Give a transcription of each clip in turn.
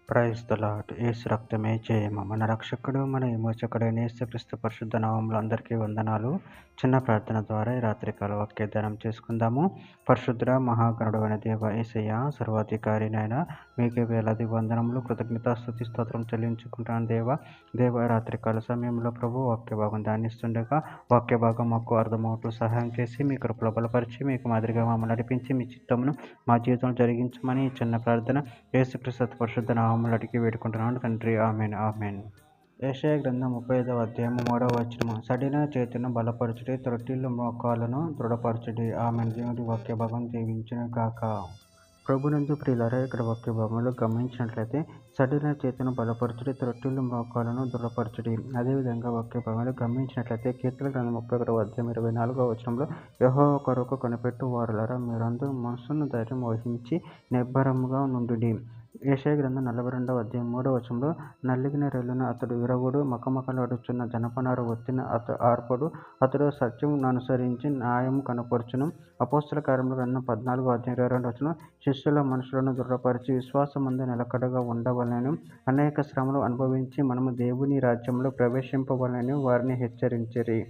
Praise the lord. యేసు రక్తమే జయము. మన రక్షకుడు, మన విమోచకుడైన యేసుక్రీస్తు పరిశుద్ధ నామములో అందరికీ వందనాలు. చిన్న ప్రార్థన ద్వారా ఈ రాత్రికాల వాక్య ధ్యానం చేసుకుందాము. పరిశుద్ధుడ మహాగణుడైన దేవ యేసయ్య, సర్వాధికారినైన మీకే వేలాది వందనములు, కృతజ్ఞతాస్తుతి స్తోత్రం చెల్లించుకుంటాను దేవ రాత్రికాల సమయంలో ప్రభు వాక్య భాగం ధ్యానిస్తుండగా వాక్య భాగం మాకు అర్థమవుతూ సహాయం చేసి మీ కృపలో బలపరిచి మీకు మాదిరిగా మమ్మల్ని నడిపించి మీ చిత్తమును మా జీవితంలో జరిగించమని ఈ చిన్న ప్రార్థన యేసుక్రీస్తు పరిశుద్ధ నామములో అడిగి వేడుకుంటున్నాను తండ్రి. Amen amen. యెషయా గ్రంథం 35వ అధ్యాయము 3వ వచనము. సడిన చేతును బలపరచుడి, త్రొట్టిల్లు మోకాళ్ళను దృఢపరచుడి. ఆమెన్. దేవుడి వాక్య భాగం దీవించును గాక. ప్రభునందు ప్రియులారా, ఇక్కడ వాక్య భాగంలో గమనించినట్లయితే సడిన చేతును బలపరచుడి, త్రొట్టిల్లు మోకాళ్ళను దృఢపరచుడి. అదేవిధంగా వాక్య భాగంలో గమనించినట్లయితే కీర్తన గ్రంథం 31వ అధ్యాయం 24వ వచనంలో యెహోవా కొరకు కనిపెట్టు వారులారా, మీరందరూ మనస్సును ధైర్యం వహించి నిబ్బరముగా నుండుడి. యెషయా గ్రంథం 42వ అధ్యాయం 3వ వచనంలో నలిగిన రెల్లును అతడు విరవుడు, మకమకలాడుచున్న జనపనార ఒత్తిన ఆర్పడు, అతడు సత్యమును అనుసరించి న్యాయము కనపరచును. అపోస్తల కార్యముల గ్రంథం 14వ అధ్యాయం 22వ వచనం శిష్యుల మనసులను దృఢపరిచి విశ్వాసమందు నిలకడగా ఉండవలెను, అనేక శ్రమలు అనుభవించి మనము దేవుని రాజ్యంలో ప్రవేశింపవలెను వారిని హెచ్చరించిరి.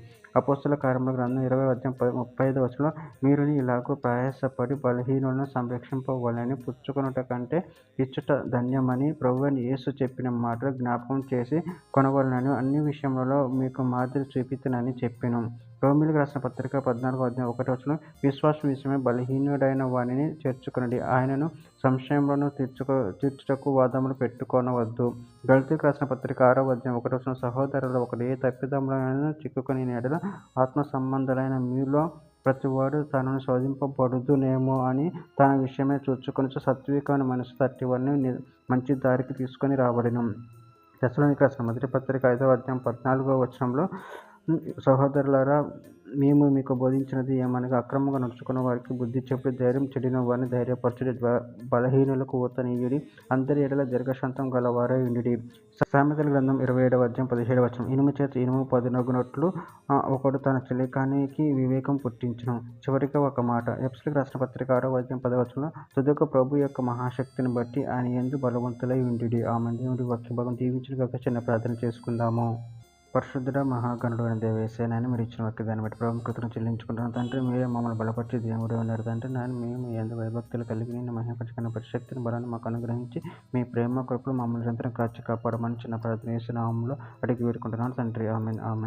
అపోస్తల కార్యముల గ్రంథం 20వ అధ్యాయం 35వ వచనంలో మీరు ఇలాగూ ప్రయాసపడి బలహీనులను సంరక్షింపవలెను, పుచ్చుకొనుట కంటే ఇచ్చుట ధన్యమని ప్రభువైన యేసు చెప్పిన మాటలు జ్ఞాపకం చేసి కొనవలెనని అన్ని విషయములలో మీకు మాదిరి చూపితునని చెప్పెను. రోమీయులకు రాసిన పత్రిక 14వ అధ్యాయం 1వ వచనం విశ్వాసం విషయమై బలహీనుడైన వానిని చేర్చుకొనుడి, ఆయనను సంశయములను తీర్చుటకు వాదములు పెట్టుకొనవద్దు. గలతీయులకు రాసిన పత్రిక 6వ అధ్యాయం 1వ వచనం సహోదరులు, ఒకడు ఏ తప్పిదములైనా చిక్కుకొని ఎడల ఆత్మ సంబంధులైన మీలో ప్రతివాడు తనను శోధింపబడుదునేమో అని తన విషయమై చూచుకొనుచు సాత్వికమైన మనసు తట్టి వారిని మంచి దారికి తీసుకొని రాబడెను. తెస్సలోనికీయులకు రాసిన మొదటి పత్రిక 5వ అధ్యాయం 14వ వచనంలో సహోదరులారా, మేము మీకు బోధించినది ఏమనగా అక్రమంగా నడుచుకున్న వారికి బుద్ధి చెప్పి ధైర్యం చెడిన వారిని ధైర్యపరచుడి, బలహీనులకు ఊతనీయుడి, అందరి ఎడల దీర్ఘశాంతం గలవారై ఉండుడి. సామెతల గ్రంథం 27వ అధ్యాయం 17వ వచనం ఇనుము చేత ఇనుము పదునగునట్లు ఒకడు తన చెలికానికి వివేకం పుట్టించును. చివరిగా ఒక మాట ఎఫెసీయులకు రాసిన పత్రిక 6వ అధ్యాయం 10వ వచనంలో తుదకు ప్రభు యొక్క మహాశక్తిని బట్టి ఆయన యందు బలవంతులై ఉండుడి. ఆమె. దేవుడి వాక్య భాగం దీవించును గాక. చిన్న ప్రార్థన చేసుకుందాము. పరిశుద్ధుడ మహాగణుడు అయిన దేవ యేసయ్య, మీరు ఇచ్చిన వాక్య దాన్ని బట్టి ప్రభు కృతజ్ఞతలు చెల్లించుకుంటున్నాను తండ్రి. మీరే మమ్మల్ని బలపరిచి దేవుడు ఉన్నారు తండ్రి. మేము ఎందు భయభక్తులు కలిగి నిన్ను మహిమపరచుకున్న పరిశక్తిని బలాన్ని మాకు అనుగ్రహించి మీ ప్రేమ కృపలు మమ్మల్ని నిరంతరం కాచి కాపాడమని చిన్న ప్రార్థన యేసు నామములో అడిగి వేడుకుంటున్నాను తండ్రి. Amen amen.